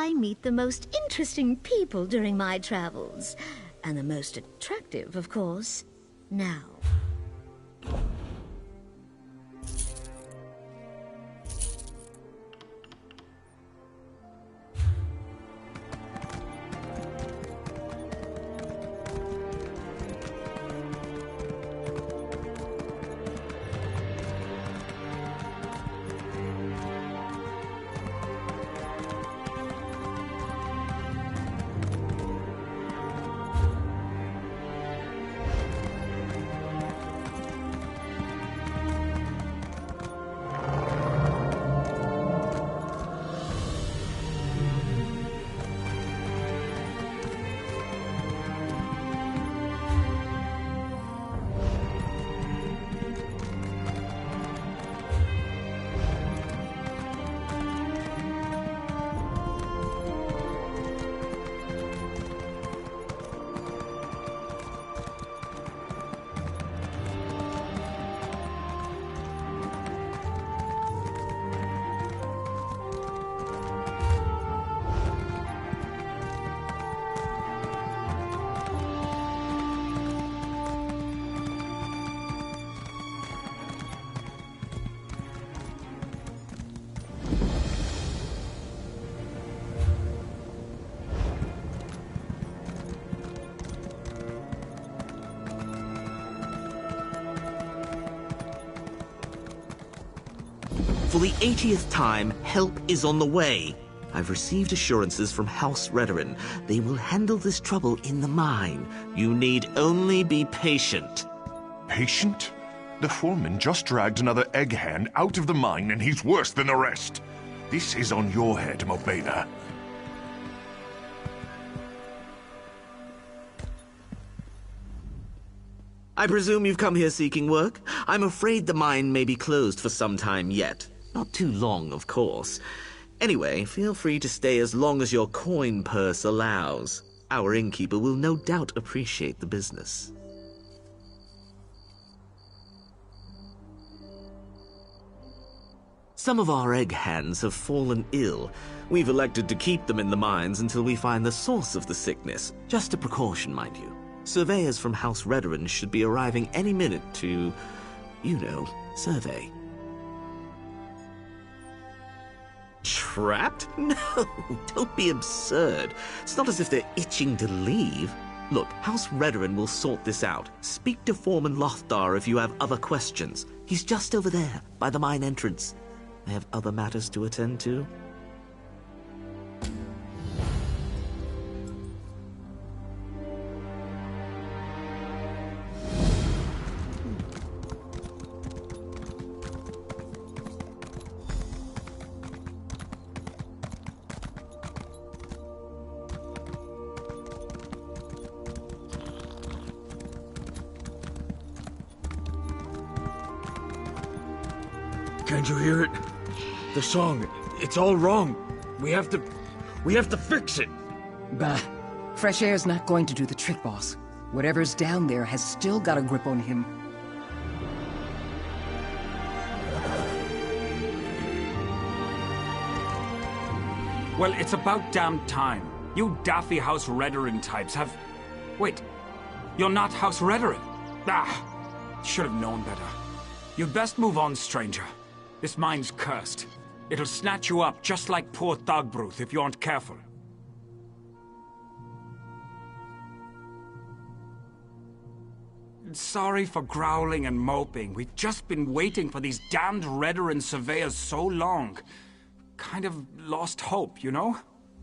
I meet the most interesting people during my travels. And the most attractive, of course. Now. For the 80th time, help is on the way. I've received assurances from House Redoran. They will handle this trouble in the mine. You need only be patient. Patient? The foreman just dragged another egg-hand out of the mine and he's worse than the rest. This is on your head, Mobena. I presume you've come here seeking work? I'm afraid the mine may be closed for some time yet. Not too long, of course. Anyway, feel free to stay as long as your coin purse allows. Our innkeeper will no doubt appreciate the business. Some of our egg hands have fallen ill. We've elected to keep them in the mines until we find the source of the sickness. Just a precaution, mind you. Surveyors from House Redoran should be arriving any minute to, you know, survey. Trapped? No, don't be absurd. It's not as if they're itching to leave. Look, House Redoran will sort this out. Speak to Foreman Lothdar if you have other questions. He's just over there, by the mine entrance. I have other matters to attend to. Can't you hear it? The song, it's all wrong. We have to fix it. Bah. Fresh air's not going to do the trick, boss. Whatever's down there has still got a grip on him. Well, it's about damn time. You daffy House Redoran types have... Wait, you're not House Redoran? Ah, should have known better. You'd best move on, stranger. This mine's cursed. It'll snatch you up just like poor Thogbruth if you aren't careful. Sorry for growling and moping. We've just been waiting for these damned Redoran surveyors so long. Kind of lost hope, you know?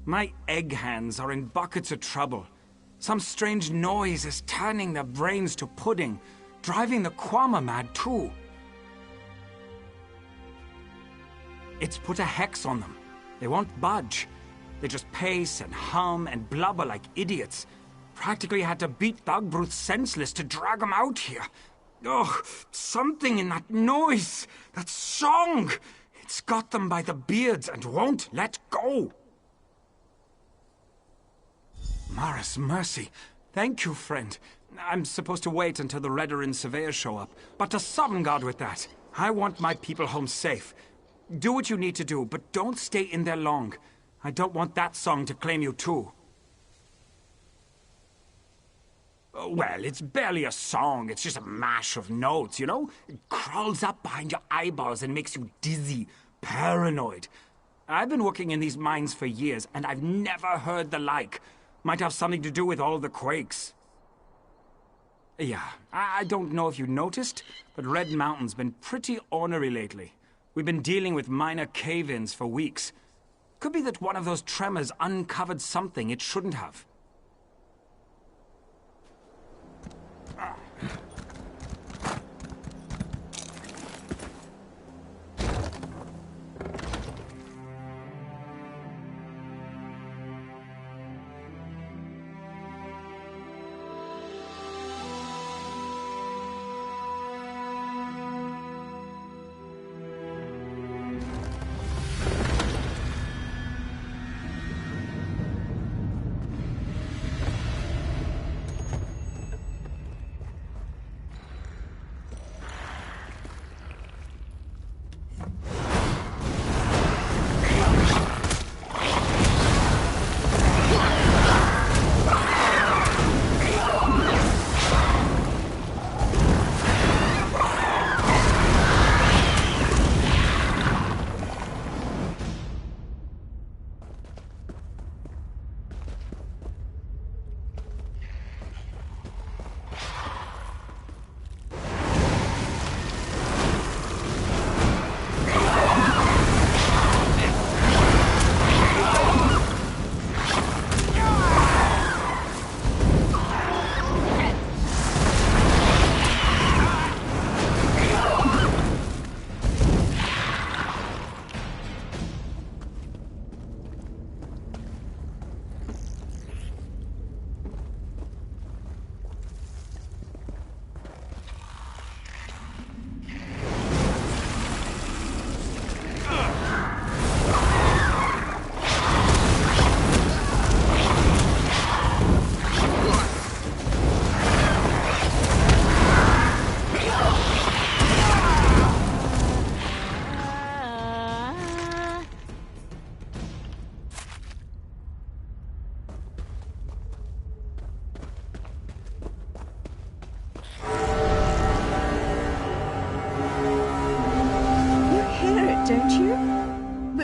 My egg hands are in buckets of trouble. Some strange noise is turning their brains to pudding, driving the Kwama mad too. It's put a hex on them. They won't budge. They just pace and hum and blubber like idiots. Practically had to beat Thogbruth senseless to drag him out here. Oh, something in that noise, that song. It's got them by the beards and won't let go. Maris mercy. Thank you, friend. I'm supposed to wait until the Redoran surveyors show up. But to Sovngarde with that. I want my people home safe. Do what you need to do, but don't stay in there long. I don't want that song to claim you too. Well, it's barely a song. It's just a mash of notes, you know? It crawls up behind your eyeballs and makes you dizzy, paranoid. I've been working in these mines for years, and I've never heard the like. Might have something to do with all the quakes. Yeah, I don't know if you noticed, but Red Mountain's been pretty ornery lately. We've been dealing with minor cave-ins for weeks. Could be that one of those tremors uncovered something it shouldn't have.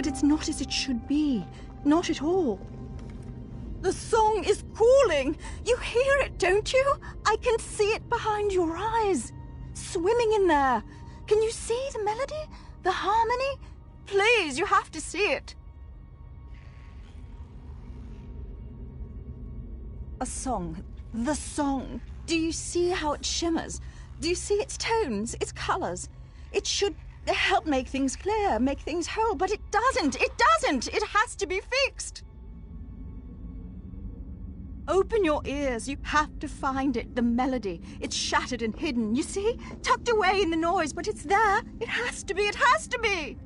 It's not as it should be. Not at all. The song is calling. You hear it, don't you? I can see it behind your eyes. Swimming in there. Can you see the melody? The harmony? Please, you have to see it. A song. The song. Do you see how it shimmers? Do you see its tones, its colors? It should help make things clear, make things whole, but it doesn't. It doesn't. It has to be fixed. Open your ears. You have to find it, the melody. It's shattered and hidden, you see? Tucked away in the noise, but it's there. It has to be. It has to be.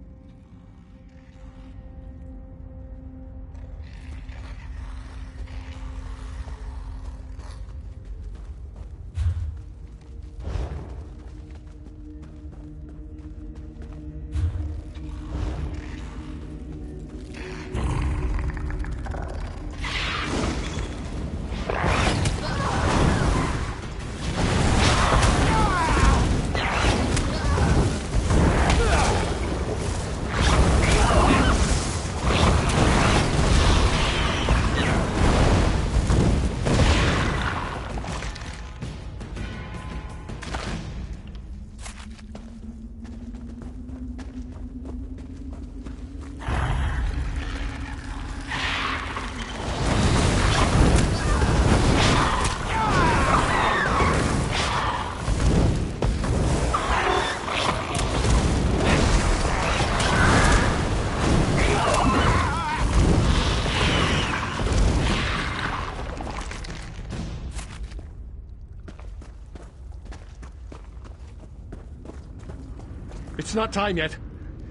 It's not time yet.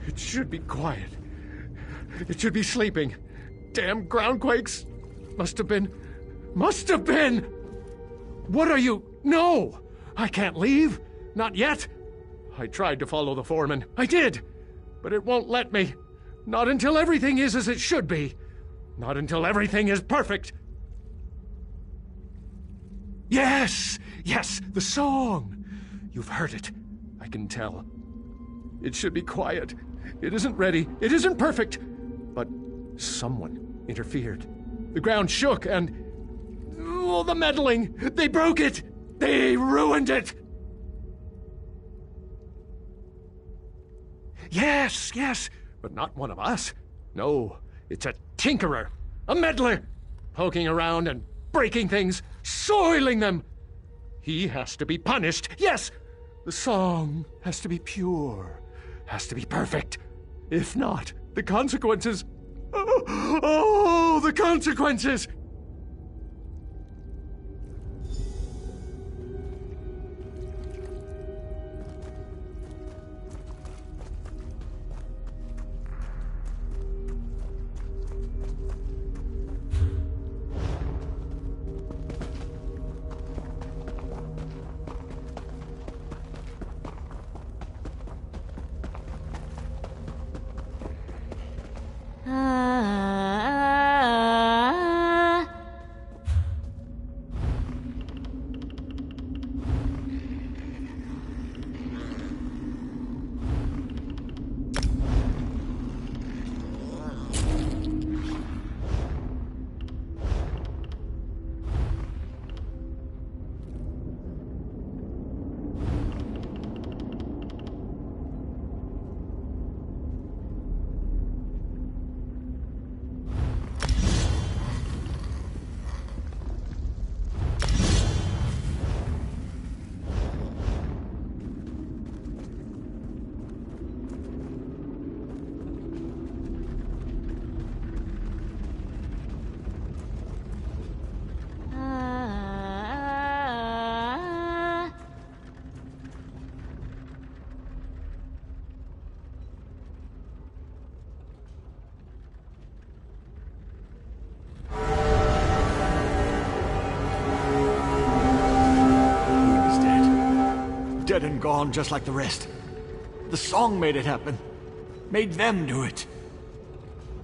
It should be quiet. It should be sleeping. Damn groundquakes. Must have been. What are you? No! I can't leave. Not yet. I tried to follow the foreman. I did. But it won't let me. Not until everything is as it should be. Not until everything is perfect. Yes! Yes, the song! You've heard it. I can tell. It should be quiet. It isn't ready. It isn't perfect. But someone interfered. The ground shook and... oh, the meddling! They broke it! They ruined it! Yes, yes, but not one of us. No, it's a tinkerer, a meddler, poking around and breaking things, soiling them. He has to be punished. Yes, the song has to be pure, has to be perfect. If not, the consequences... oh, the consequences! Dead and gone just like the rest. The song made it happen. Made them do it.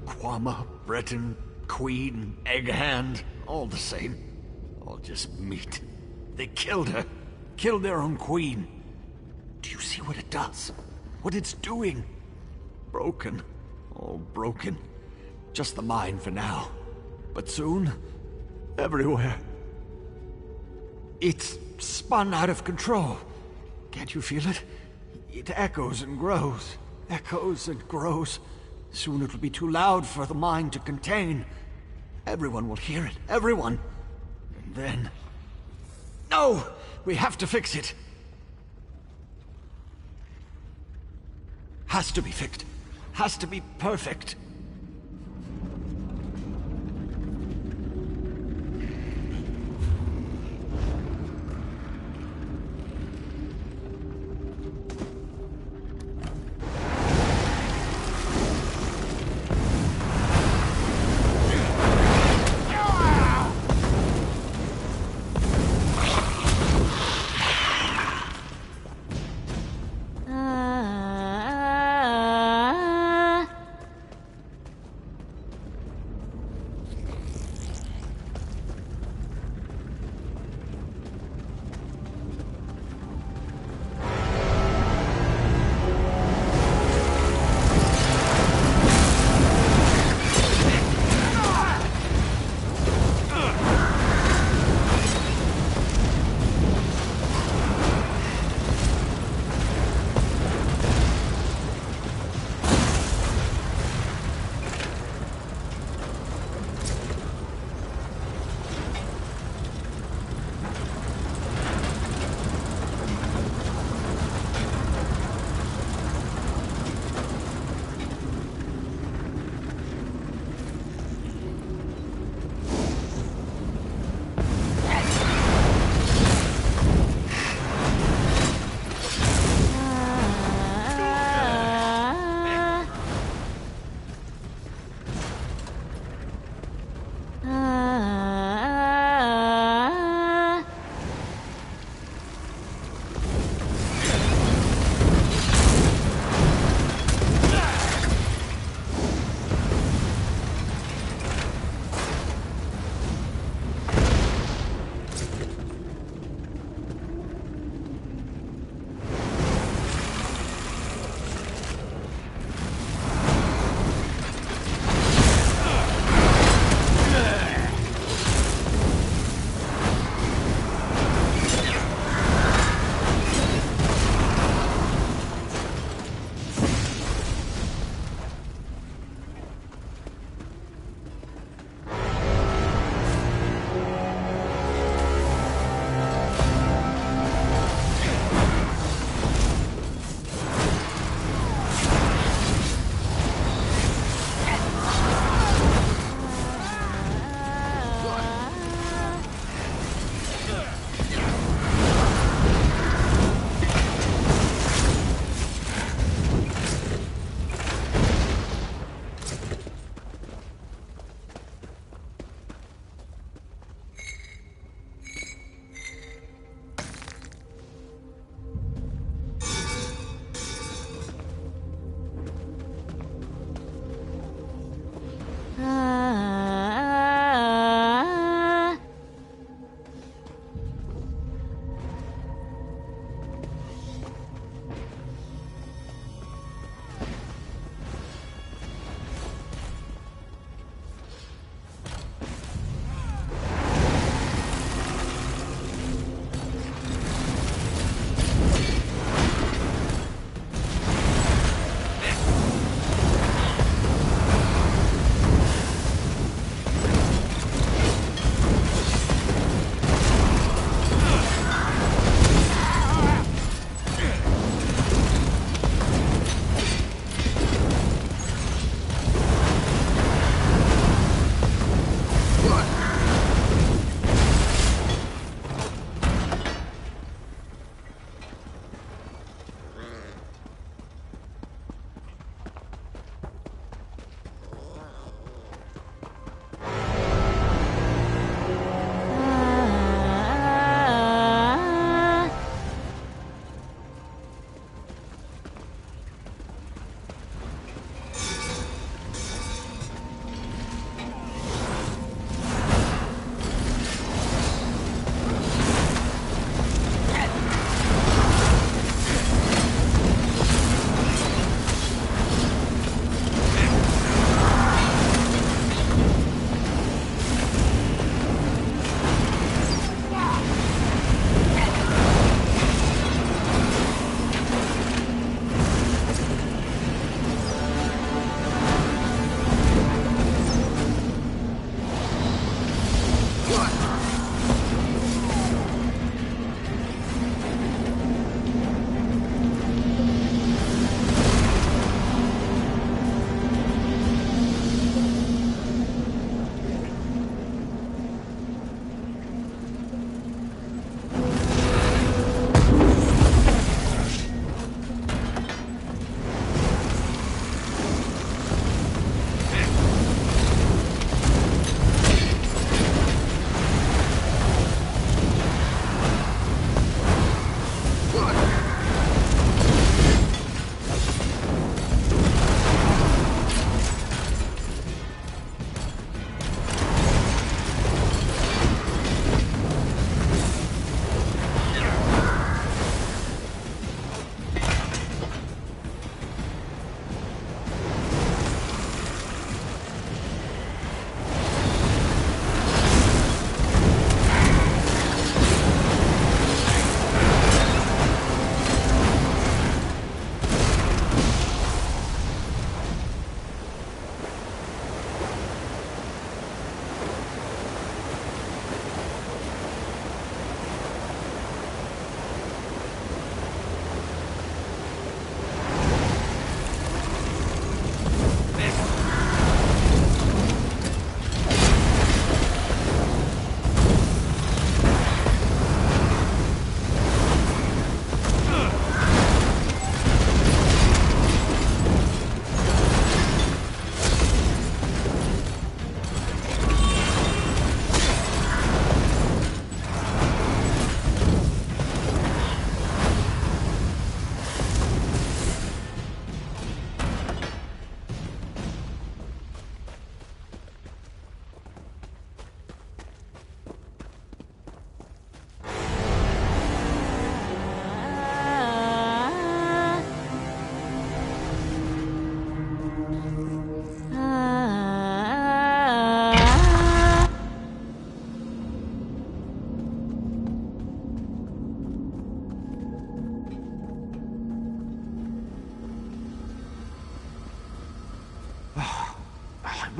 Quama, Breton, Queen, Egghand, all the same. All just meat. They killed her. Killed their own queen. Do you see what it does? What it's doing? Broken. All broken. Just the mind for now. But soon, everywhere. It's spun out of control. Can't you feel it? It echoes and grows. Echoes and grows. Soon it'll be too loud for the mind to contain. Everyone will hear it. Everyone. And then... No! We have to fix it. Has to be fixed. Has to be perfect.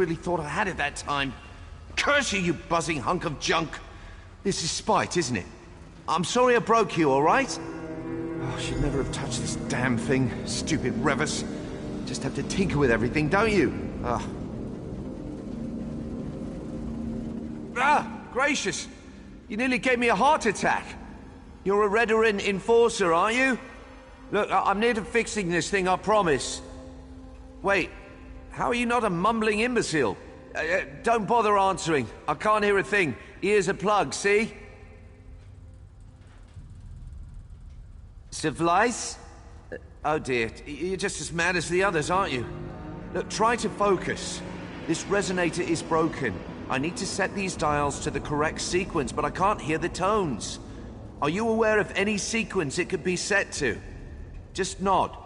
really thought I had it that time. Curse you, you buzzing hunk of junk! This is spite, isn't it? I'm sorry I broke you, alright? Oh, I should never have touched this damn thing. Stupid Revis. Just have to tinker with everything, don't you? Gracious! You nearly gave me a heart attack. You're a Redoran enforcer, aren't you? Look, I'm near to fixing this thing, I promise. Wait, how are you not a mumbling imbecile? Don't bother answering. I can't hear a thing. Ears are plugged, see? Civilized? Oh dear, you're just as mad as the others, aren't you? Look, try to focus. This resonator is broken. I need to set these dials to the correct sequence, but I can't hear the tones. Are you aware of any sequence it could be set to? Just nod.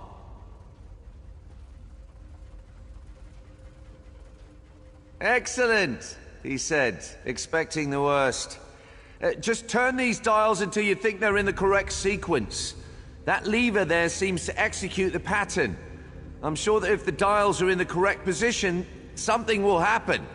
Excellent, he said, expecting the worst. Just turn these dials until you think they're in the correct sequence. That lever there seems to execute the pattern. I'm sure that if the dials are in the correct position, something will happen.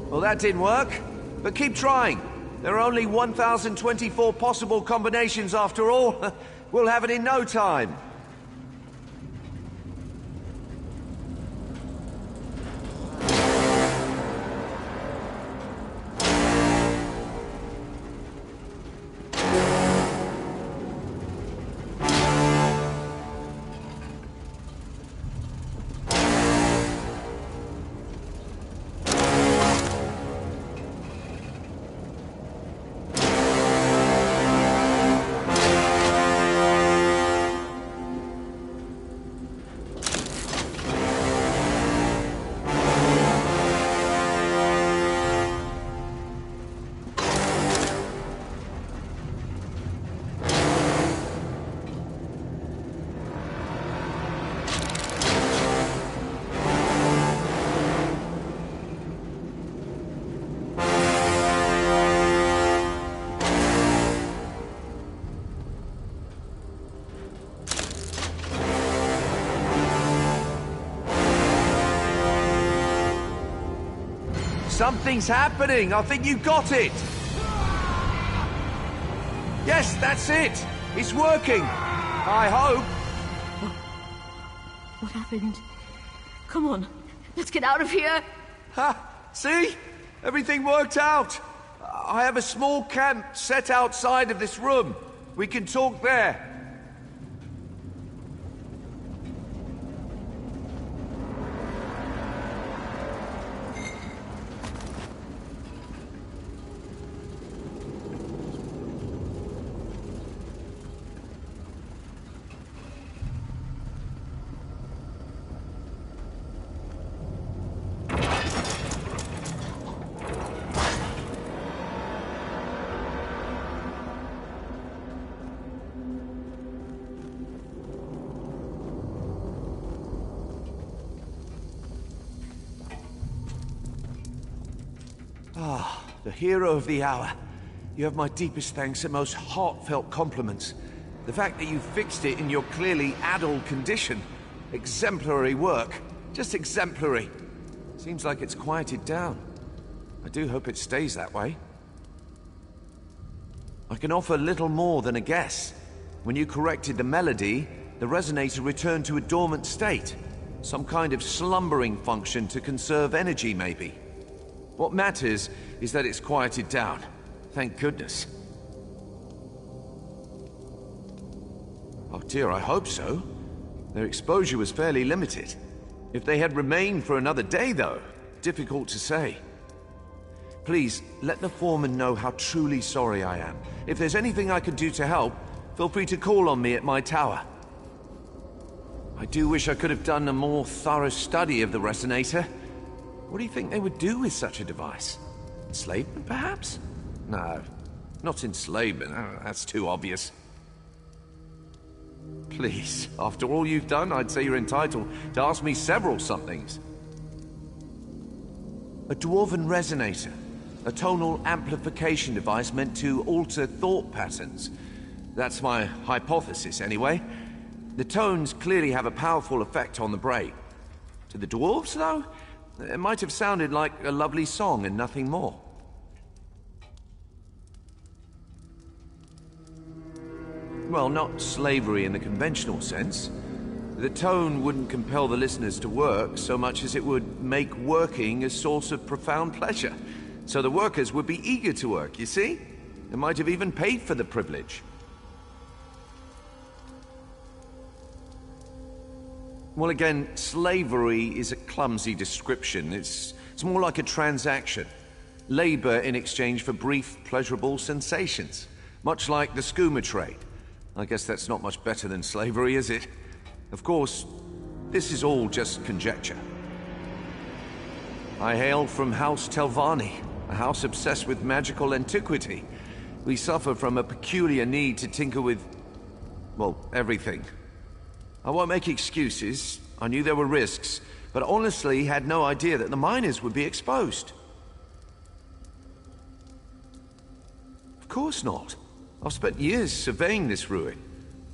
Well, that didn't work, but keep trying. There are only 1,024 possible combinations after all. We'll have it in no time. Something's happening! I think you got it! Yes, that's it! It's working! I hope! What happened? Come on, let's get out of here! Ha! See? Everything worked out! I have a small camp set outside of this room. We can talk there. The hero of the hour. You have my deepest thanks and most heartfelt compliments. The fact that you fixed it in your clearly addled condition. Exemplary work. Just exemplary. Seems like it's quieted down. I do hope it stays that way. I can offer little more than a guess. When you corrected the melody, the resonator returned to a dormant state. Some kind of slumbering function to conserve energy, maybe. What matters is that it's quieted down. Thank goodness. Oh dear, I hope so. Their exposure was fairly limited. If they had remained for another day, though, difficult to say. Please, let the foreman know how truly sorry I am. If there's anything I can do to help, feel free to call on me at my tower. I do wish I could have done a more thorough study of the resonator. What do you think they would do with such a device? Enslavement, perhaps? No, not enslavement. That's too obvious. Please, after all you've done, I'd say you're entitled to ask me several somethings. A dwarven resonator. A tonal amplification device meant to alter thought patterns. That's my hypothesis, anyway. The tones clearly have a powerful effect on the brain. To the dwarves, though, it might have sounded like a lovely song and nothing more. Well, not slavery in the conventional sense. The tone wouldn't compel the listeners to work so much as it would make working a source of profound pleasure. So the workers would be eager to work, you see? They might have even paid for the privilege. Well, again, slavery is a clumsy description. It's more like a transaction. Labor in exchange for brief, pleasurable sensations. Much like the skooma trade. I guess that's not much better than slavery, is it? Of course, this is all just conjecture. I hail from House Telvanni, a house obsessed with magical antiquity. We suffer from a peculiar need to tinker with, well, everything. I won't make excuses. I knew there were risks, but honestly had no idea that the miners would be exposed. Of course not. I've spent years surveying this ruin.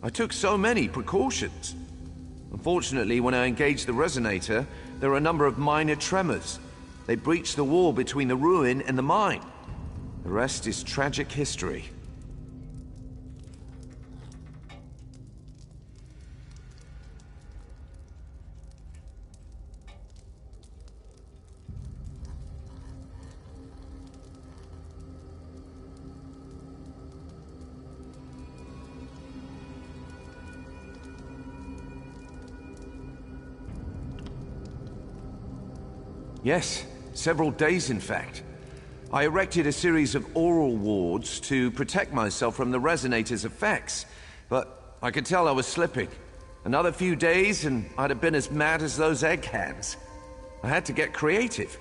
I took so many precautions. Unfortunately, when I engaged the resonator, there were a number of minor tremors. They breached the wall between the ruin and the mine. The rest is tragic history. Yes, several days in fact. I erected a series of oral wards to protect myself from the resonator's effects, but I could tell I was slipping. Another few days and I'd have been as mad as those egg hands. I had to get creative.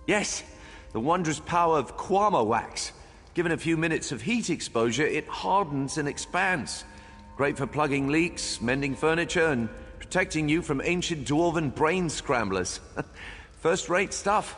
Yes, the wondrous power of Kwama wax. Given a few minutes of heat exposure, it hardens and expands. Great for plugging leaks, mending furniture, and protecting you from ancient dwarven brain scramblers. First-rate stuff.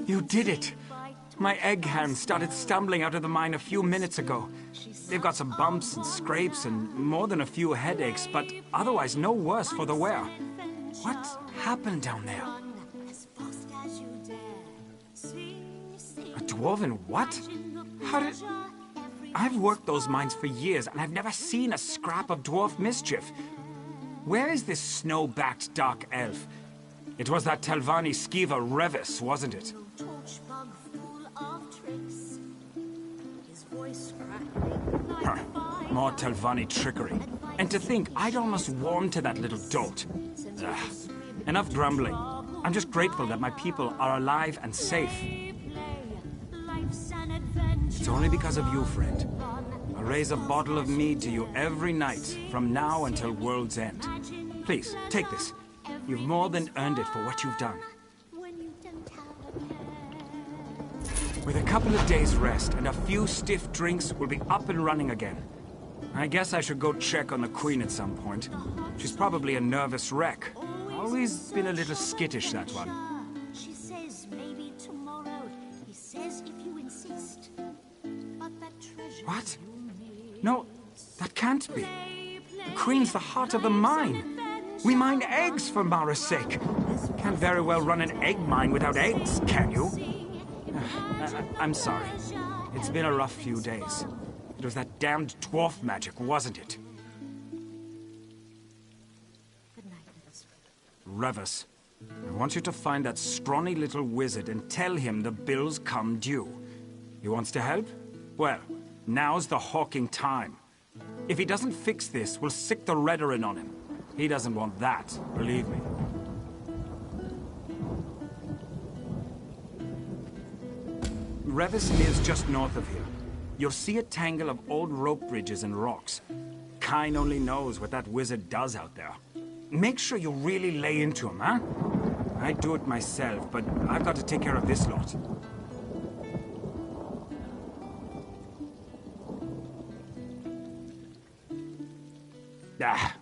You did it! My egg hands started stumbling out of the mine a few minutes ago. They've got some bumps and scrapes and more than a few headaches, but otherwise no worse for the wear. What happened down there? A dwarven what? How did... I've worked those mines for years, and I've never seen a scrap of dwarf mischief. Where is this snow-backed dark elf? It was that Telvanni skeever Revis, wasn't it? Huh. More Telvanni trickery. And to think, I'd almost warmed to that little dolt. Ugh. Enough grumbling. I'm just grateful that my people are alive and safe. It's only because of you, friend. I'll raise a bottle of mead to you every night, from now until world's end. Please, take this. You've more than earned it for what you've done. With a couple of days' rest and a few stiff drinks, we'll be up and running again. I guess I should go check on the Queen at some point. She's probably a nervous wreck. Always been a little skittish, that one. She says maybe tomorrow. He says if you insist. But that treasure... What? No, that can't be. The Queen's the heart of the mine. We mine eggs for Mara's sake. Can't very well run an egg mine without eggs, can you? I'm sorry. It's been a rough few days. It was that damned dwarf magic, wasn't it? Revis, I want you to find that scrawny little wizard and tell him the bills come due. He wants to help? Well, now's the hawking time. If he doesn't fix this, we'll sick the Redarin on him. He doesn't want that, believe me. Revis lives just north of here. You'll see a tangle of old rope bridges and rocks. Kine only knows what that wizard does out there. Make sure you really lay into him, huh? I'd do it myself, but I've got to take care of this lot.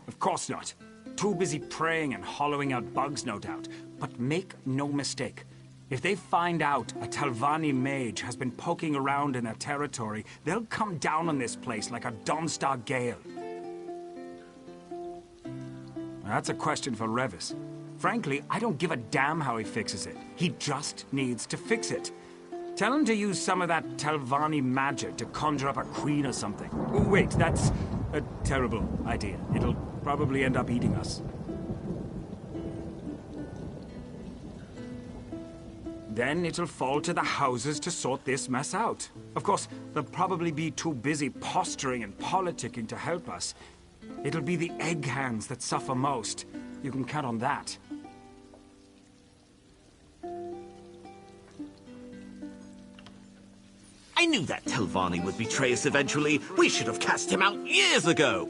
Of course not. Too busy praying and hollowing out bugs, no doubt. But make no mistake. If they find out a Telvanni mage has been poking around in their territory, they'll come down on this place like a Dawnstar gale. That's a question for Revis. Frankly, I don't give a damn how he fixes it. He just needs to fix it. Tell him to use some of that Telvanni magic to conjure up a queen or something. Wait, that's a terrible idea. It'll probably end up eating us. Then it'll fall to the houses to sort this mess out. Of course, they'll probably be too busy posturing and politicking to help us. It'll be the egg hands that suffer most. You can count on that. I knew that Telvanni would betray us eventually. We should have cast him out years ago.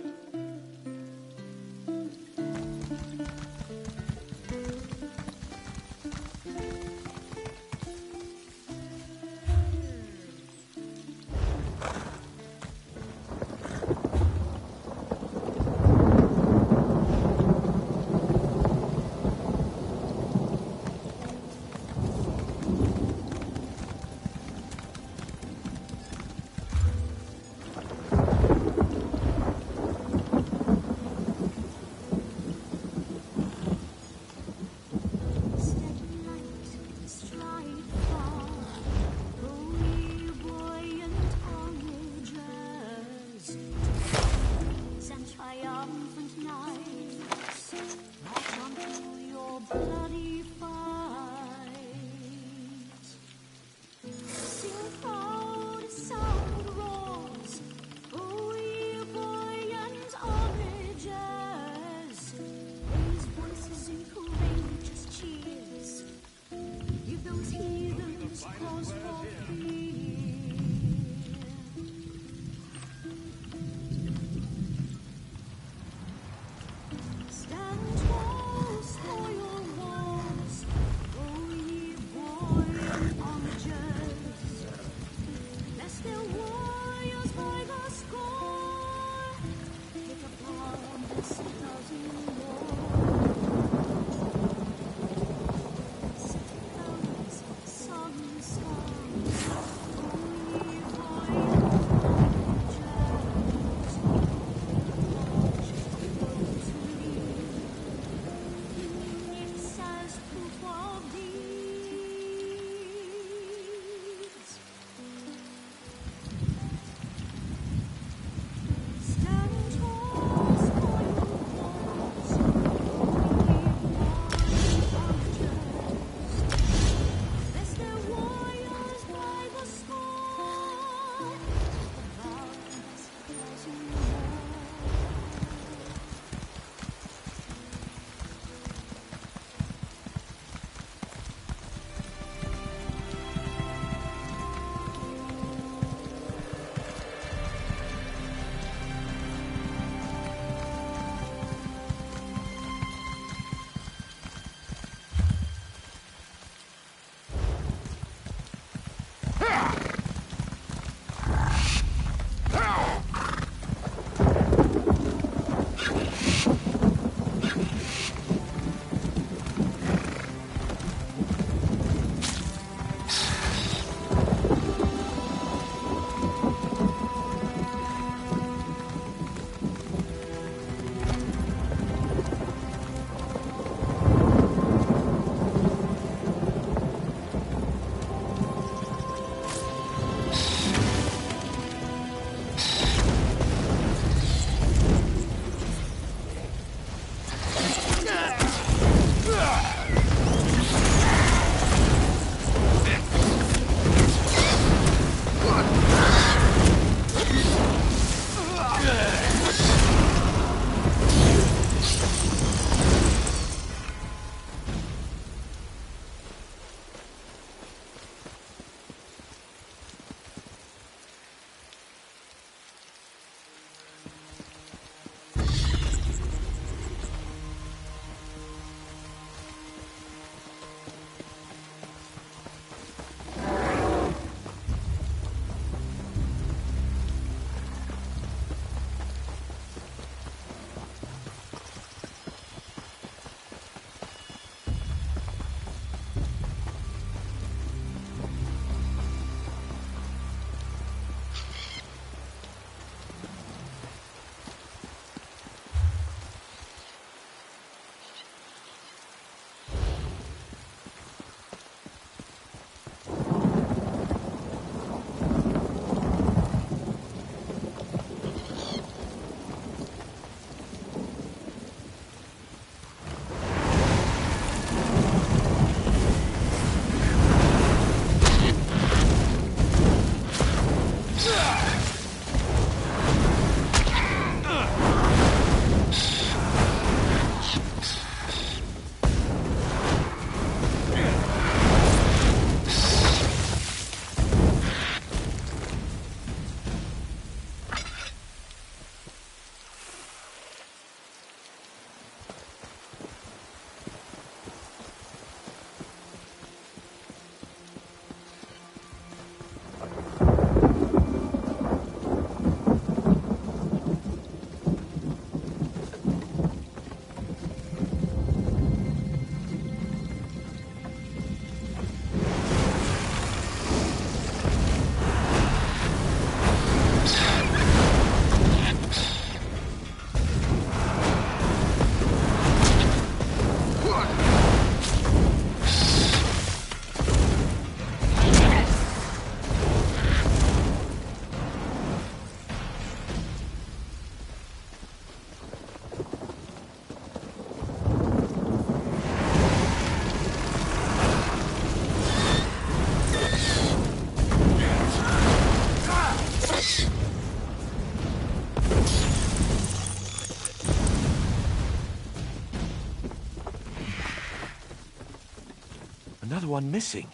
one missing.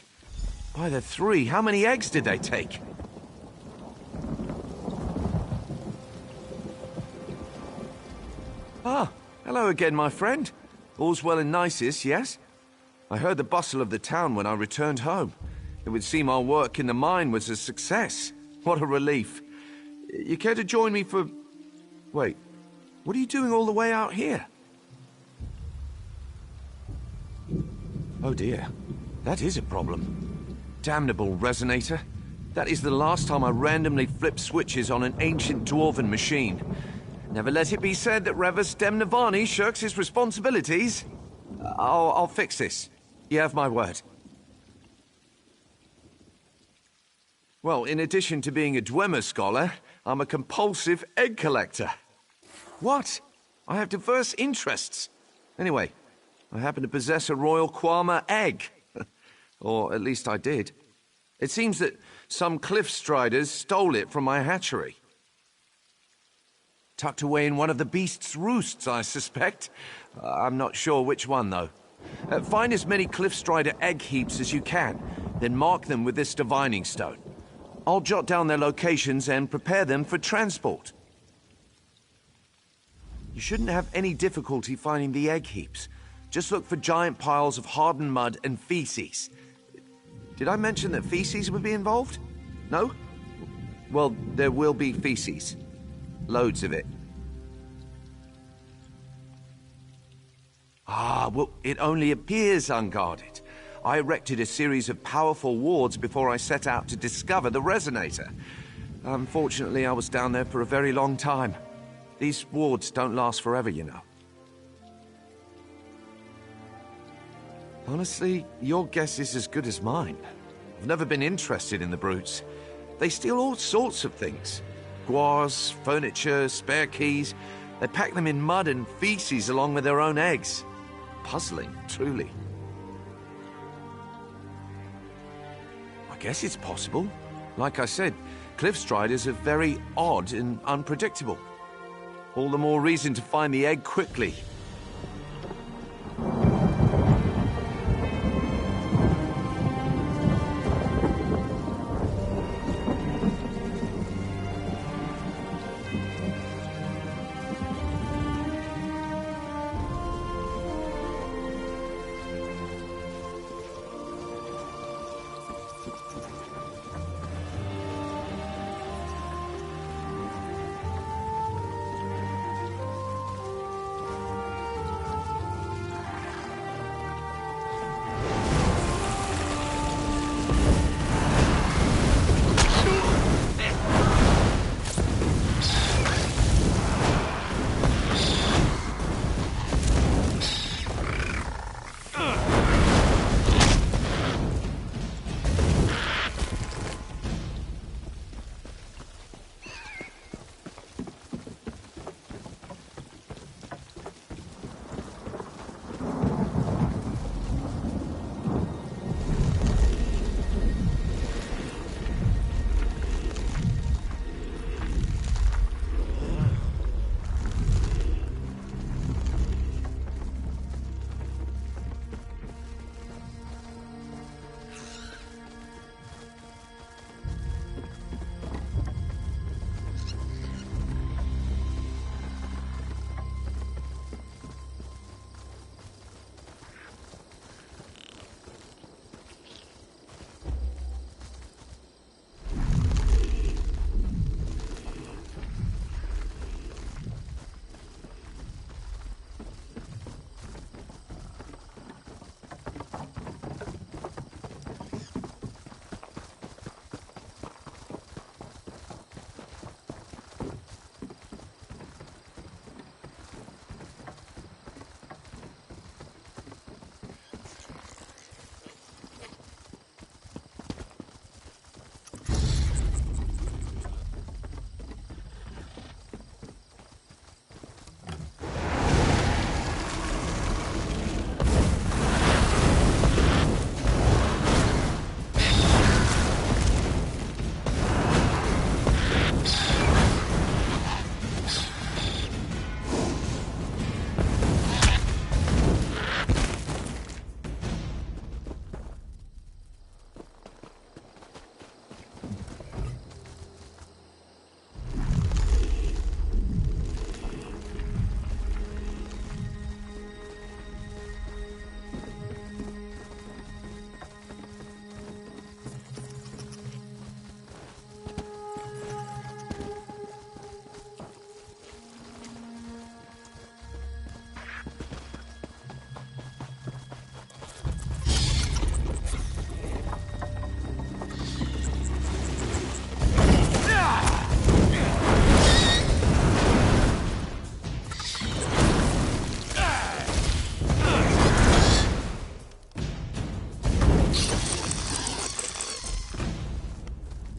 By the 3, how many eggs did they take? Ah, hello again, my friend. All's well and nicest, yes? I heard the bustle of the town when I returned home. It would seem our work in the mine was a success. What a relief. You care to join me for... Wait, what are you doing all the way out here? Oh dear, that is a problem. Damnable resonator. That is the last time I randomly flipped switches on an ancient dwarven machine. Never let it be said that Revis Demnavani shirks his responsibilities. I'll fix this. You have my word. Well, in addition to being a Dwemer scholar, I'm a compulsive egg collector. What? I have diverse interests. Anyway, I happen to possess a Royal Quama egg. Or at least I did. It seems that some cliff striders stole it from my hatchery. Tucked away in one of the beast's roosts, I suspect. I'm not sure which one, though. Find as many cliffstrider egg heaps as you can, then mark them with this divining stone. I'll jot down their locations and prepare them for transport. You shouldn't have any difficulty finding the egg heaps. Just look for giant piles of hardened mud and feces. Did I mention that feces would be involved? No? Well, there will be feces. Loads of it. Ah, well, it only appears unguarded. I erected a series of powerful wards before I set out to discover the resonator. Unfortunately, I was down there for a very long time. These wards don't last forever, you know. Honestly, your guess is as good as mine. I've never been interested in the brutes. They steal all sorts of things. Guars, furniture, spare keys. They pack them in mud and feces along with their own eggs. Puzzling, truly. I guess it's possible. Like I said, cliff striders are very odd and unpredictable. All the more reason to find the egg quickly.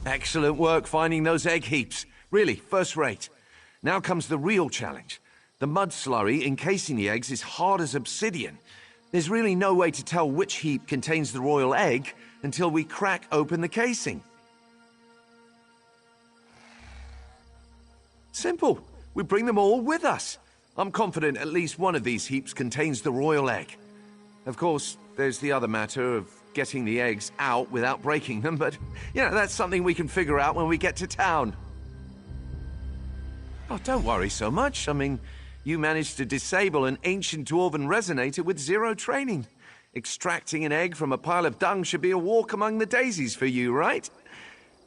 Excellent work finding those egg heaps. Really, first rate. Now comes the real challenge. The mud slurry encasing the eggs is hard as obsidian. There's really no way to tell which heap contains the royal egg until we crack open the casing. Simple. We bring them all with us. I'm confident at least one of these heaps contains the royal egg. Of course, there's the other matter of getting the eggs out without breaking them, but, you know, that's something we can figure out when we get to town. Oh, don't worry so much. I mean, you managed to disable an ancient dwarven resonator with 0 training. Extracting an egg from a pile of dung should be a walk among the daisies for you, right?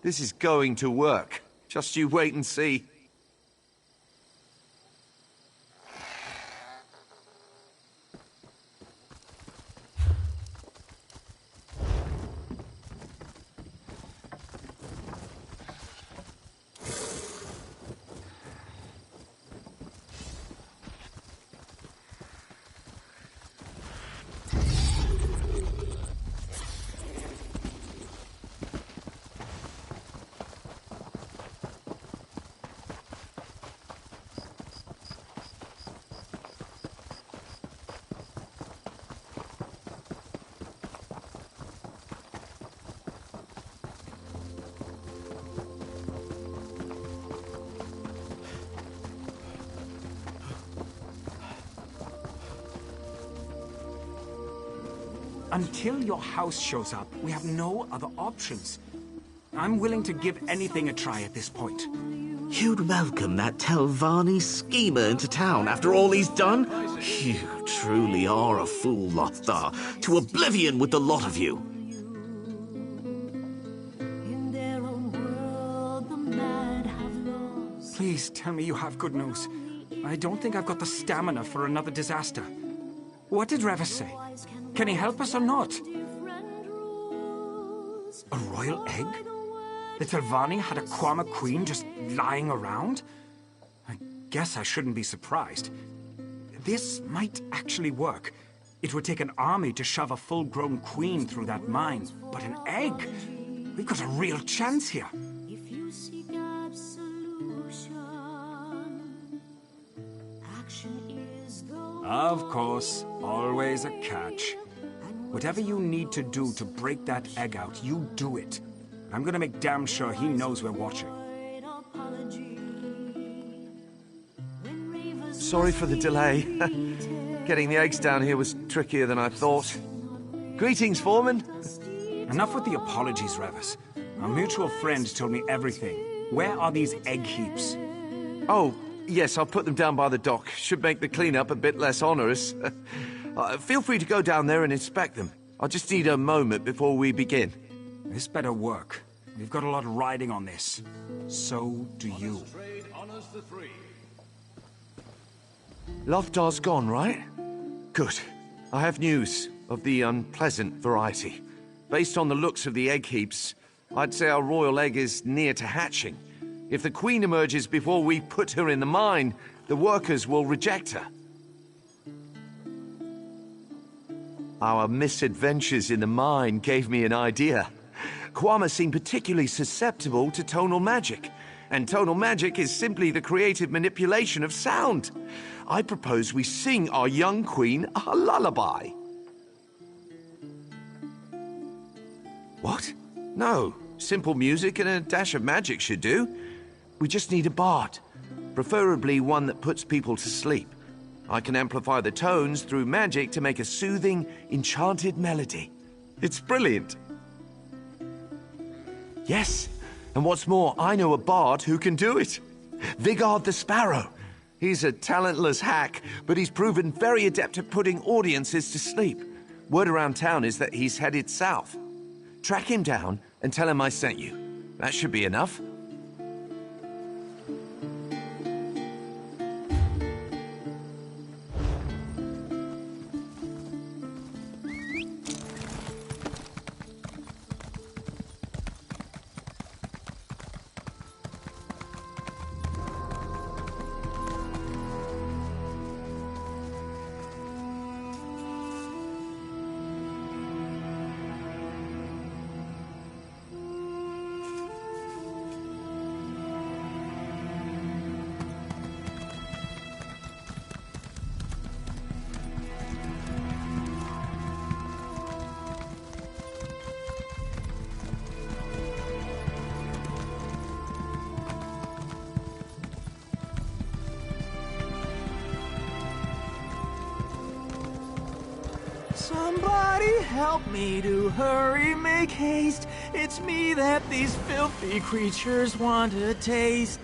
This is going to work. Just you wait and see. Until your house shows up, we have no other options. I'm willing to give anything a try at this point. You'd welcome that Telvanni schemer into town after all he's done? You truly are a fool, Lothar. To oblivion with the lot of you. Please tell me you have good news. I don't think I've got the stamina for another disaster. What did Revis say? Can he help us or not? A royal egg? The Telvanni had a Kwama queen just lying around? I guess I shouldn't be surprised. This might actually work. It would take an army to shove a full-grown queen through that mine. But an egg? We've got a real chance here. Of course, always a catch. Whatever you need to do to break that egg out, you do it. I'm gonna make damn sure he knows we're watching. Sorry for the delay. Getting the eggs down here was trickier than I thought. Greetings, Foreman. Enough with the apologies, Revis. Our mutual friend told me everything. Where are these egg heaps? Oh, yes, I'll put them down by the dock. Should make the cleanup a bit less onerous. Feel free to go down there and inspect them. I'll just need a moment before we begin. This better work. We've got a lot riding on this. So do you. Loftar's gone, right? Good. I have news of the unpleasant variety. Based on the looks of the egg heaps, I'd say our royal egg is near to hatching. If the queen emerges before we put her in the mine, the workers will reject her. Our misadventures in the mine gave me an idea. Kwama seemed particularly susceptible to tonal magic, and tonal magic is simply the creative manipulation of sound. I propose we sing our young queen a lullaby. What? No. Simple music and a dash of magic should do. We just need a bard, preferably one that puts people to sleep. I can amplify the tones through magic to make a soothing, enchanted melody. It's brilliant. Yes, and what's more, I know a bard who can do it. Vigard the Sparrow. He's a talentless hack, but he's proven very adept at putting audiences to sleep. Word around town is that he's headed south. Track him down and tell him I sent you. That should be enough. Somebody help me to hurry, make haste. It's me that these filthy creatures want to taste.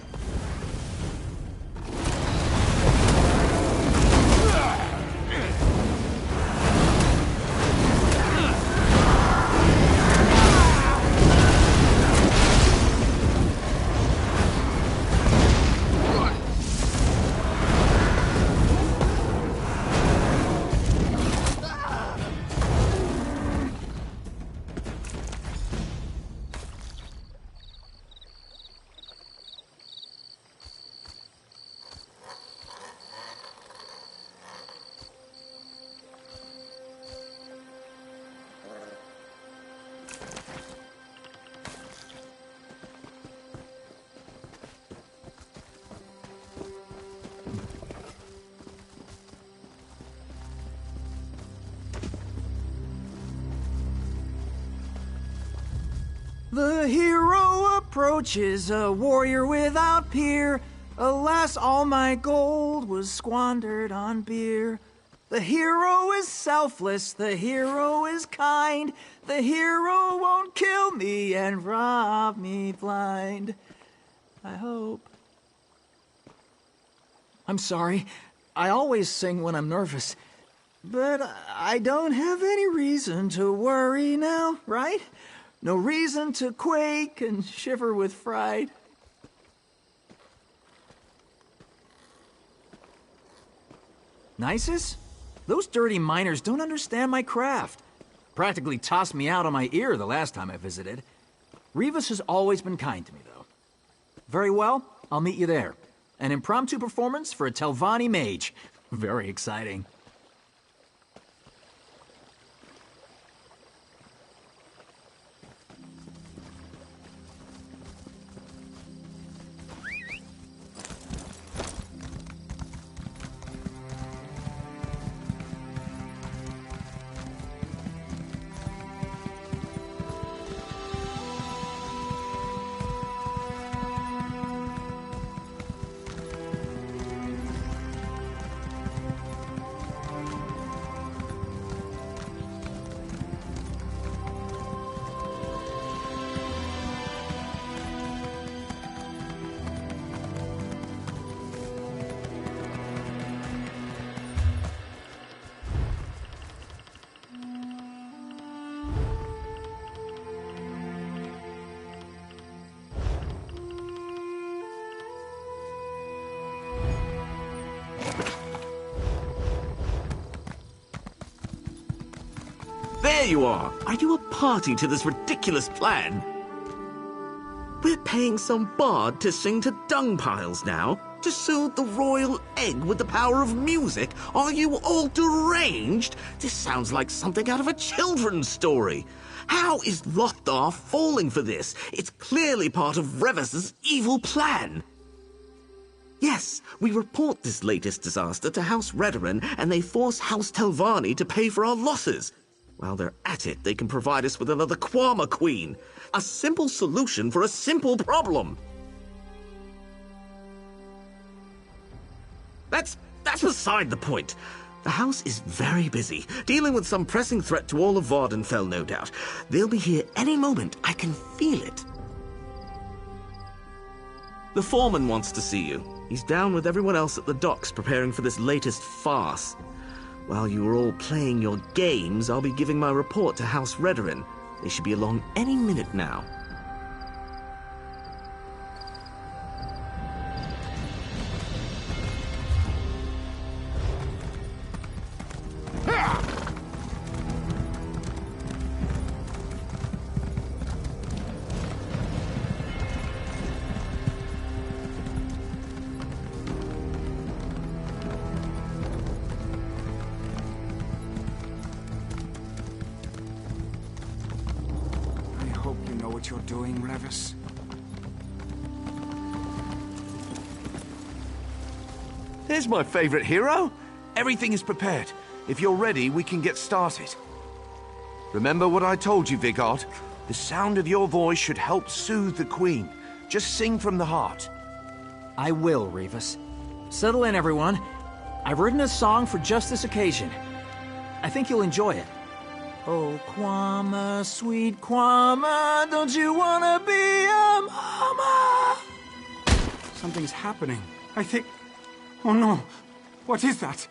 The hero approaches, a warrior without peer. Alas, all my gold was squandered on beer. The hero is selfless, the hero is kind. The hero won't kill me and rob me blind. I hope. I'm sorry. I always sing when I'm nervous. But I don't have any reason to worry now, right? No reason to quake and shiver with fright. Nisus? Those dirty miners don't understand my craft. Practically tossed me out on my ear the last time I visited. Rivas has always been kind to me, though. Very well, I'll meet you there. An impromptu performance for a Telvanni mage. Very exciting. There you are! Are you a party to this ridiculous plan? We're paying some bard to sing to dung piles now? To soothe the royal egg with the power of music? Are you all deranged? This sounds like something out of a children's story. How is Lothar falling for this? It's clearly part of Revis's evil plan. Yes, we report this latest disaster to House Redoran, and they force House Telvanni to pay for our losses. While they're at it, they can provide us with another Quama Queen. A simple solution for a simple problem. That's beside the point. The house is very busy, dealing with some pressing threat to all of Vardenfell, no doubt. They'll be here any moment. I can feel it. The foreman wants to see you. He's down with everyone else at the docks preparing for this latest farce. While you are all playing your games, I'll be giving my report to House Redoran. They should be along any minute now. What you're doing, Revis? There's my favorite hero. Everything is prepared. If you're ready, we can get started. Remember what I told you, Vigard? The sound of your voice should help soothe the Queen. Just sing from the heart. I will, Rivas. Settle in, everyone. I've written a song for just this occasion. I think you'll enjoy it. Oh, Kwama, sweet Kwama, don't you wanna be a mama? Something's happening. I think... Oh no, what is that?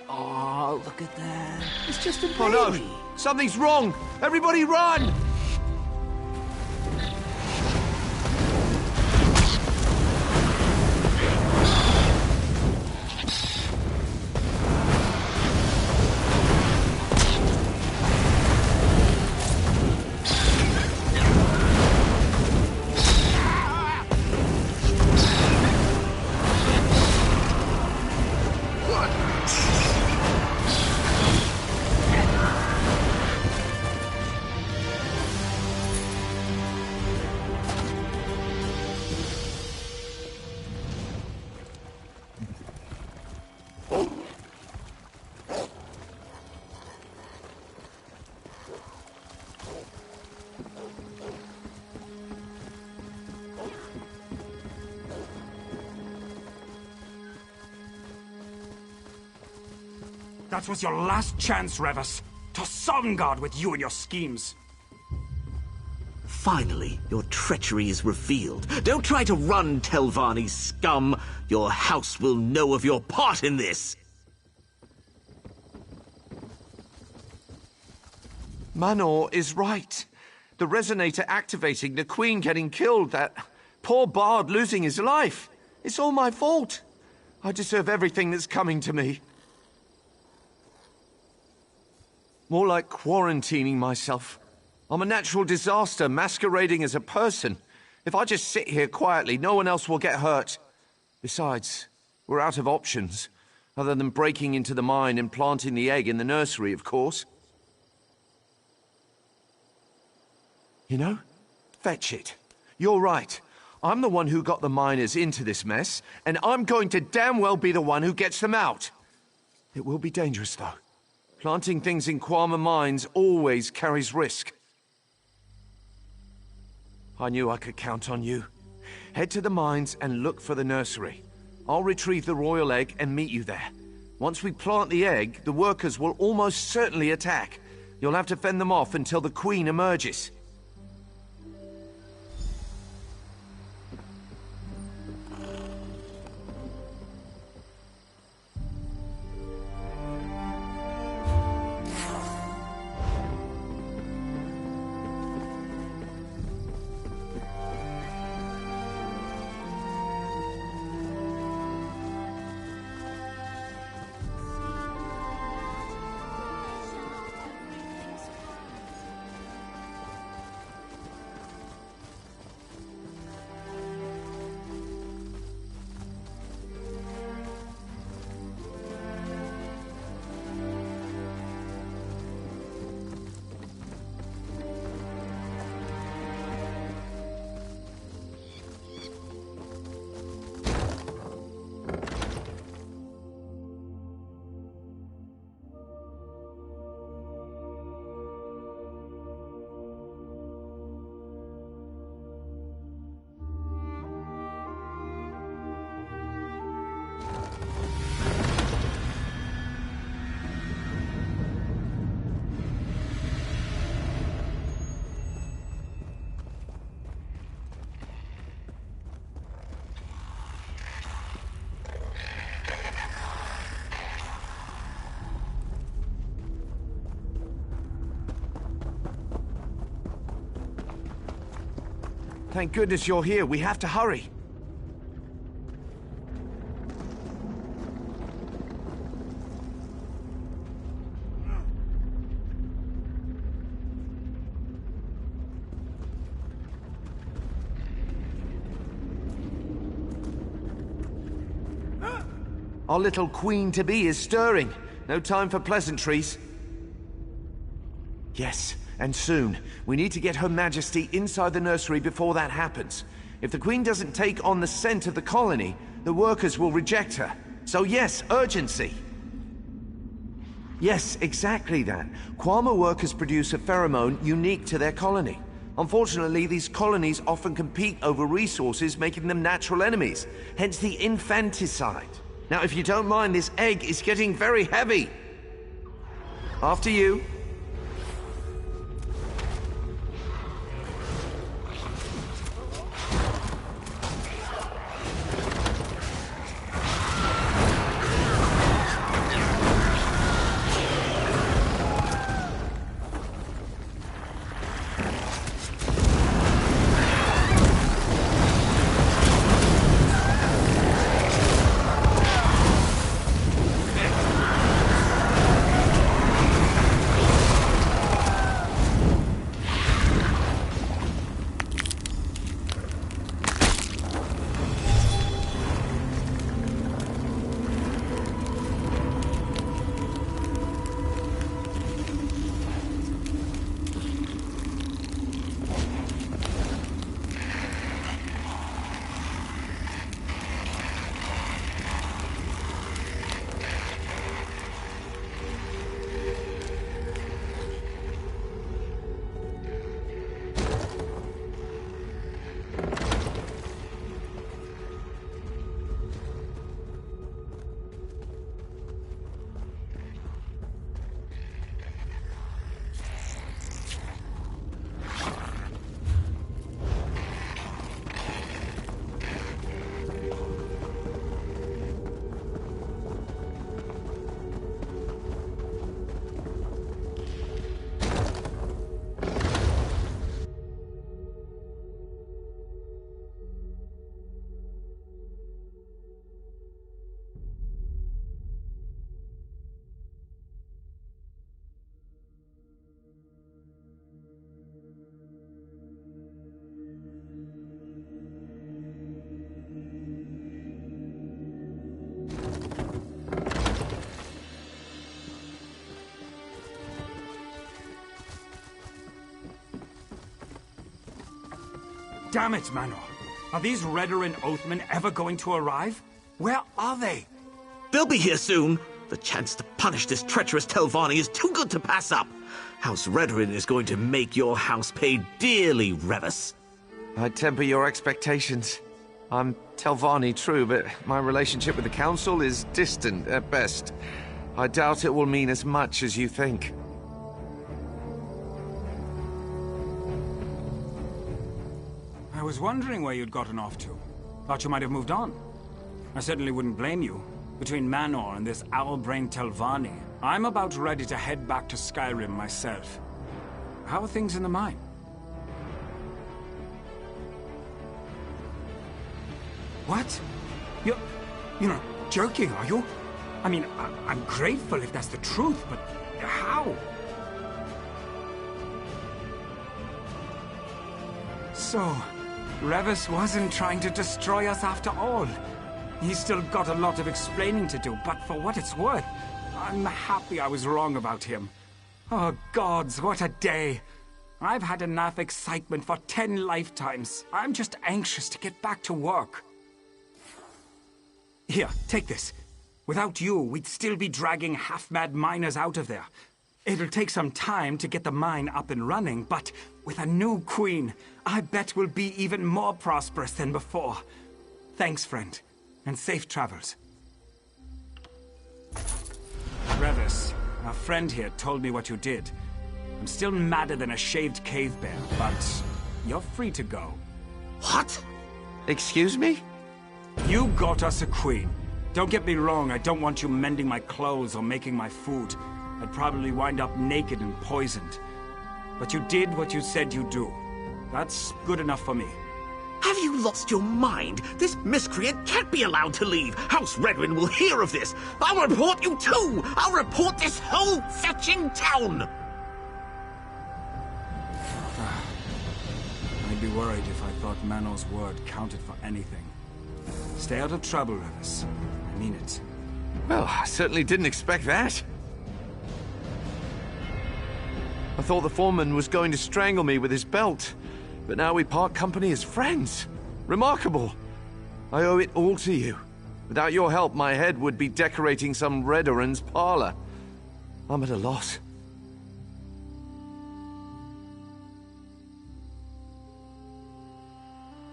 Oh, look at that. It's just a baby. Oh no, something's wrong! Everybody run! That was your last chance, Revis. To Sovngarde with you and your schemes. Finally, your treachery is revealed. Don't try to run, Telvanni scum. Your house will know of your part in this. Manor is right. The resonator activating, the Queen getting killed, that poor Bard losing his life. It's all my fault. I deserve everything that's coming to me. More like quarantining myself. I'm a natural disaster masquerading as a person. If I just sit here quietly, no one else will get hurt. Besides, we're out of options, other than breaking into the mine and planting the egg in the nursery, of course. You know, fetch it. You're right. I'm the one who got the miners into this mess, and I'm going to damn well be the one who gets them out. It will be dangerous, though. Planting things in Kwama mines always carries risk. I knew I could count on you. Head to the mines and look for the nursery. I'll retrieve the royal egg and meet you there. Once we plant the egg, the workers will almost certainly attack. You'll have to fend them off until the Queen emerges. Thank goodness you're here. We have to hurry. Our little queen-to-be is stirring. No time for pleasantries. Yes, and soon. We need to get Her Majesty inside the nursery before that happens. If the Queen doesn't take on the scent of the colony, the workers will reject her. So yes, urgency. Yes, exactly that. Kwama workers produce a pheromone unique to their colony. Unfortunately, these colonies often compete over resources, making them natural enemies. Hence the infanticide. Now, if you don't mind, this egg is getting very heavy. After you. Damn it, Manor. Are these Redoran Oathmen ever going to arrive? Where are they? They'll be here soon. The chance to punish this treacherous Telvanni is too good to pass up. House Redoran is going to make your house pay dearly, Revis. I temper your expectations. I'm Telvanni, true, but my relationship with the Council is distant at best. I doubt it will mean as much as you think. I was wondering where you'd gotten off to. Thought you might have moved on. I certainly wouldn't blame you. Between Manor and this owl-brained Telvanni, I'm about ready to head back to Skyrim myself. How are things in the mine? What? You're not joking, are you? I mean, I'm grateful if that's the truth, but how? So, Revis wasn't trying to destroy us after all. He's still got a lot of explaining to do, but for what it's worth, I'm happy I was wrong about him. Oh gods, what a day. I've had enough excitement for 10 lifetimes. I'm just anxious to get back to work. Here, take this. Without you, we'd still be dragging half-mad miners out of there. It'll take some time to get the mine up and running, but with a new queen, I bet we'll be even more prosperous than before. Thanks, friend, and safe travels. Revis, our friend here told me what you did. I'm still madder than a shaved cave bear, but you're free to go. What? Excuse me? You got us a queen. Don't get me wrong, I don't want you mending my clothes or making my food. I'd probably wind up naked and poisoned. But you did what you said you'd do. That's good enough for me. Have you lost your mind? This miscreant can't be allowed to leave. House Redoran will hear of this. I'll report you too. I'll report this whole fetching town. I'd be worried if I thought Manor's word counted for anything. Stay out of trouble, Revis. I mean it. Well, I certainly didn't expect that. I thought the foreman was going to strangle me with his belt, but now we part company as friends. Remarkable. I owe it all to you. Without your help, my head would be decorating some Redoran's parlor. I'm at a loss.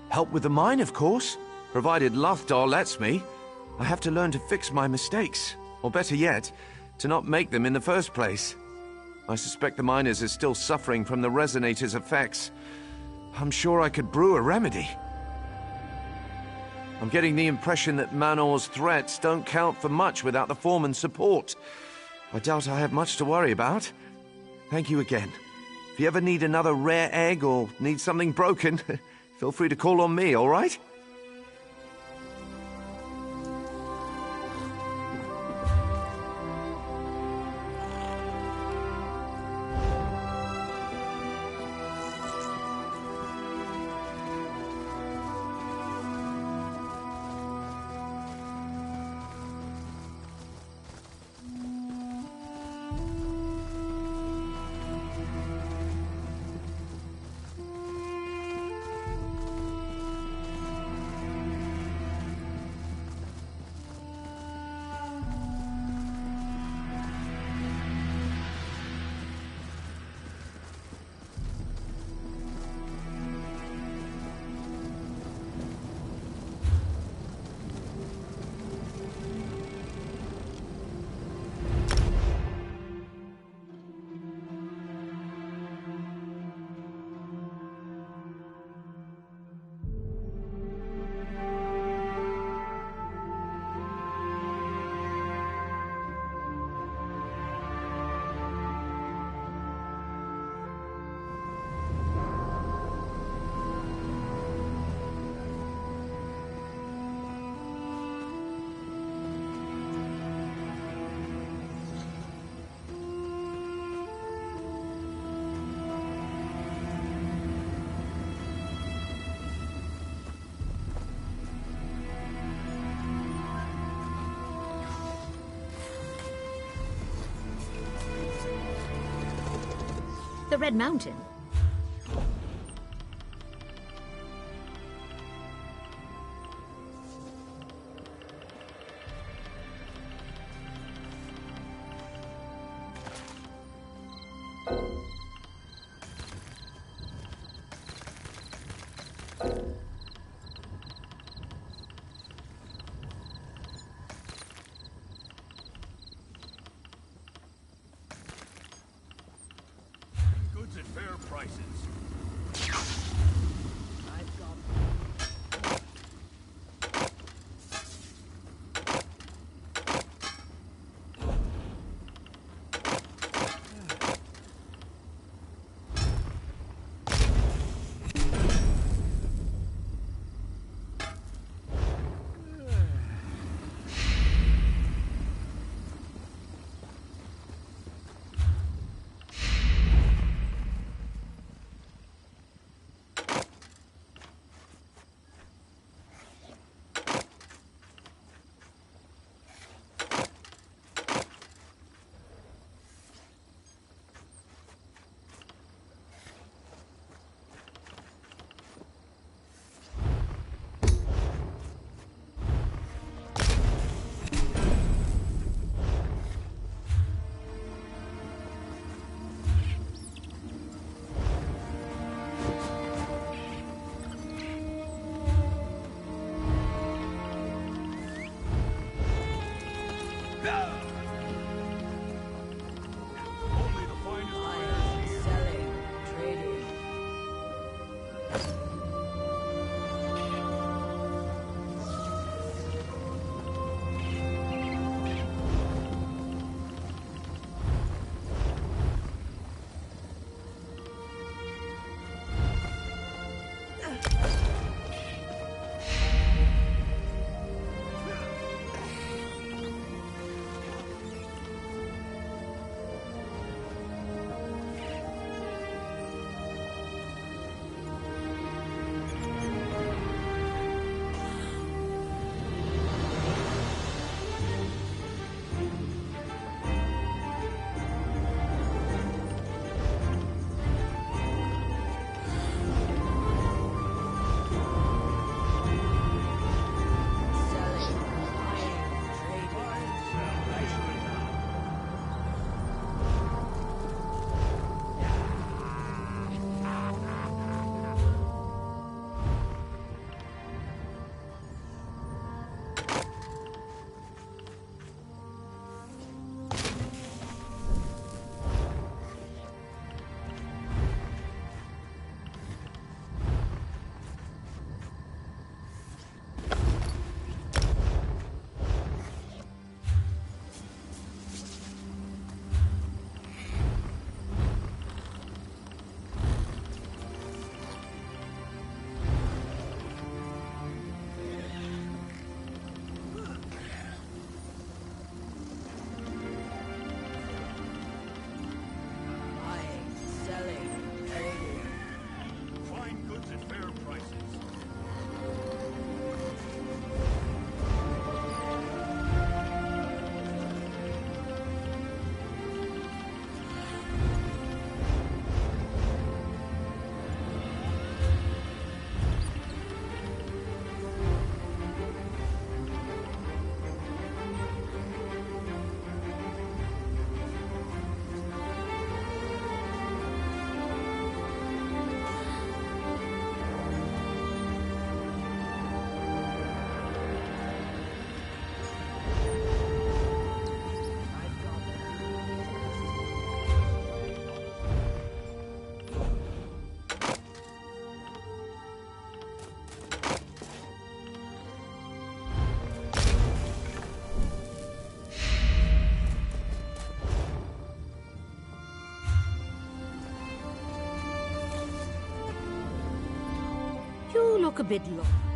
Help with the mine, of course. Provided Lothdar lets me. I have to learn to fix my mistakes. Or better yet, to not make them in the first place. I suspect the miners are still suffering from the resonator's effects. I'm sure I could brew a remedy. I'm getting the impression that Manor's threats don't count for much without the foreman's support. I doubt I have much to worry about. Thank you again. If you ever need another rare egg or need something broken, feel free to call on me, all right? The Red Mountain. took a bit long.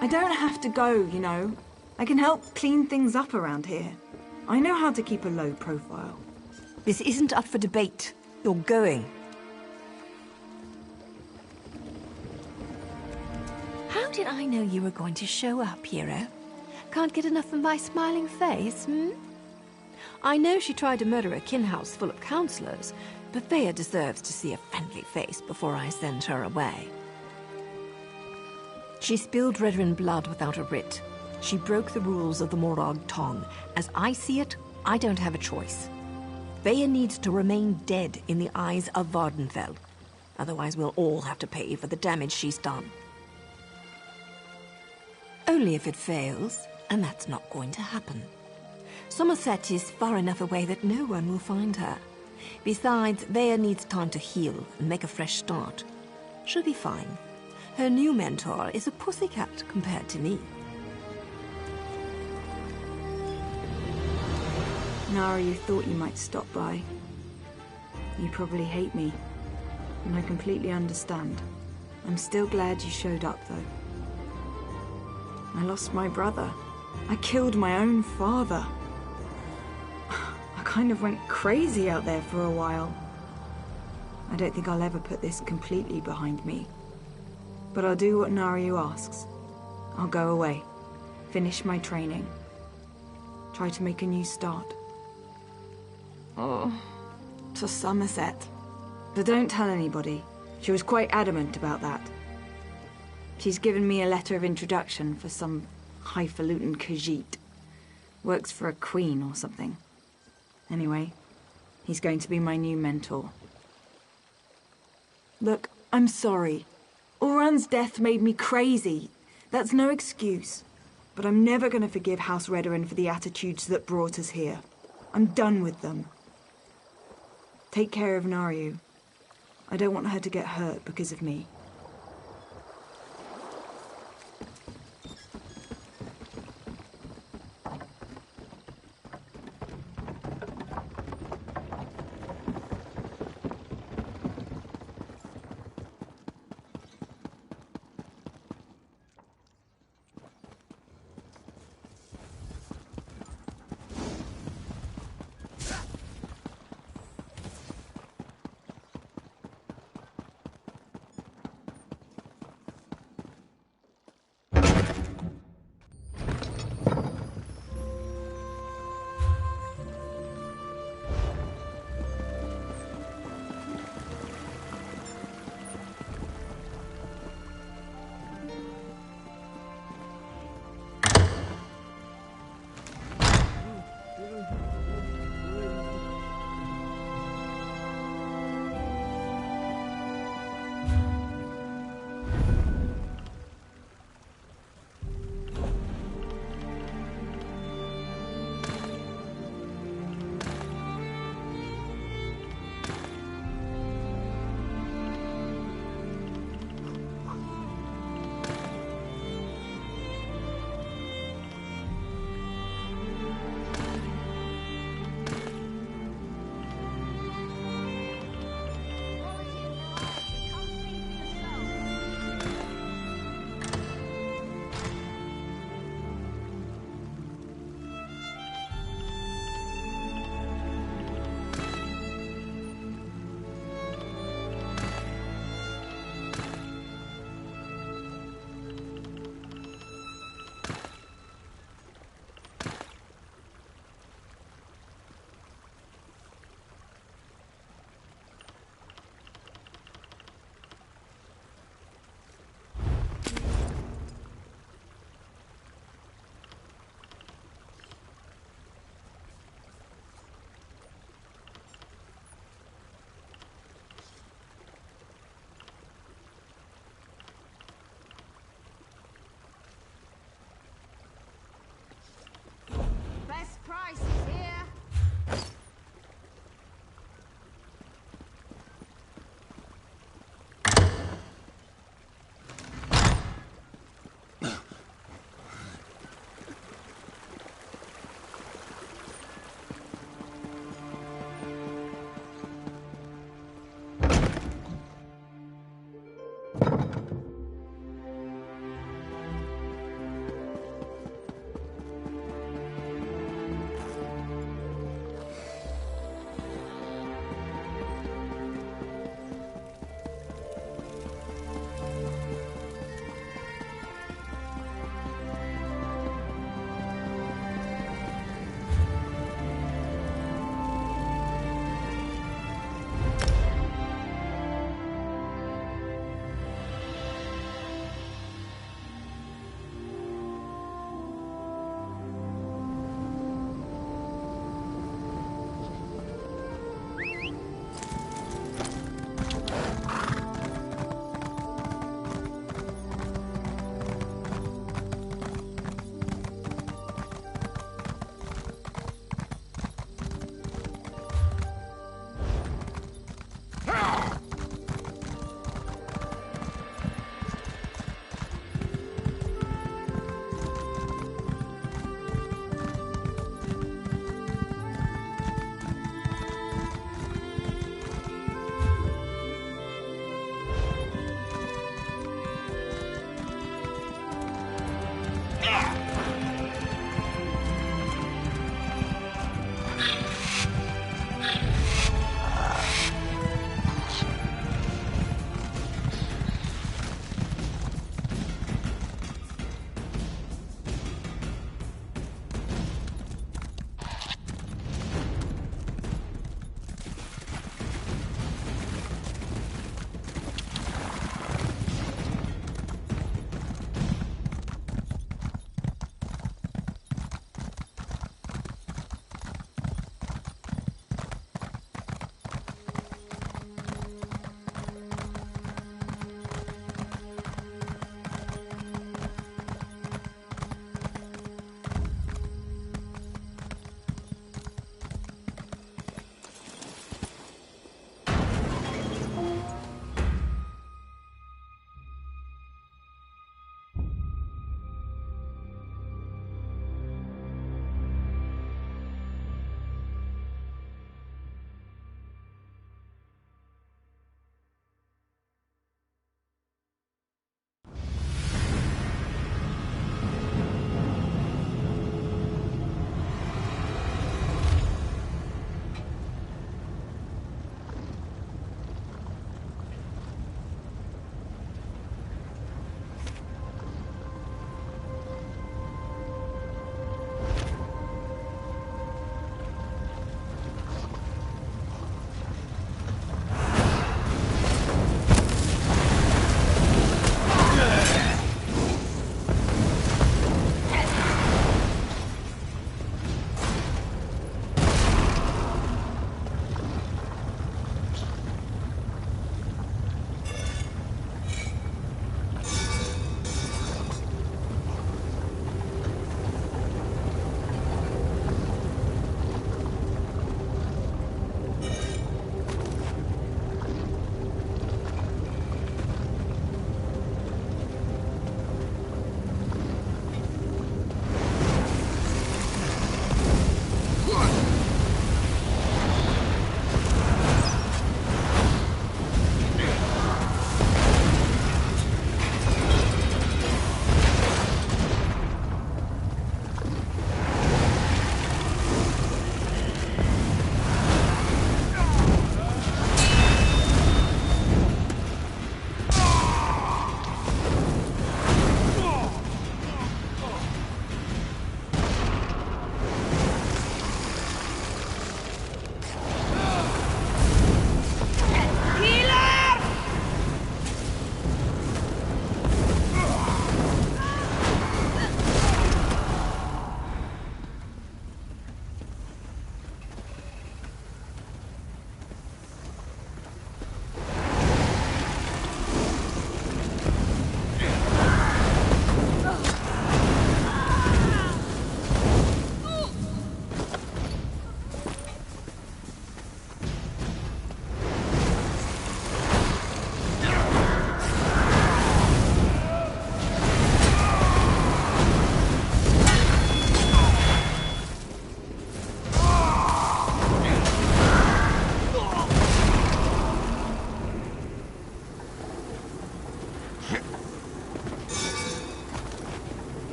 I don't have to go, you know. I can help clean things up around here. I know how to keep a low profile. This isn't up for debate. You're going. How did I know you were going to show up, hero? Can't get enough of my smiling face, hmm? I know she tried to murder a kin house full of counselors, but Thea deserves to see a friendly face before I send her away. She spilled Redoran blood without a writ. She broke the rules of the Morag Tong. As I see it, I don't have a choice. Thea needs to remain dead in the eyes of Vardenfell. Otherwise we'll all have to pay for the damage she's done. Only if it fails, and that's not going to happen. Somerset is far enough away that no one will find her. Besides, Thea needs time to heal and make a fresh start. She'll be fine. Her new mentor is a pussycat compared to me. Nara, you thought you might stop by. You probably hate me, and I completely understand. I'm still glad you showed up, though. I lost my brother. I killed my own father. I kind of went crazy out there for a while. I don't think I'll ever put this completely behind me. But I'll do what Naryu asks. I'll go away, finish my training, try to make a new start. Oh, to Somerset. But don't tell anybody. She was quite adamant about that. She's given me a letter of introduction for some highfalutin Khajiit. Works for a queen or something. Anyway, he's going to be my new mentor. Look, I'm sorry. Oran's death made me crazy. That's no excuse. But I'm never going to forgive House Redoran for the attitudes that brought us here. I'm done with them. Take care of Naryu. I don't want her to get hurt because of me.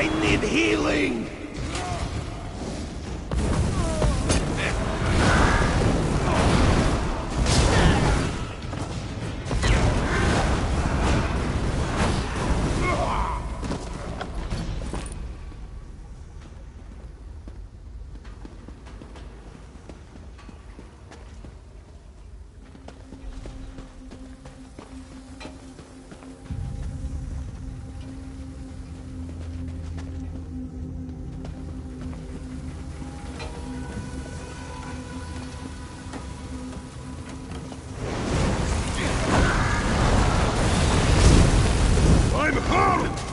I need healing! I'm hurt!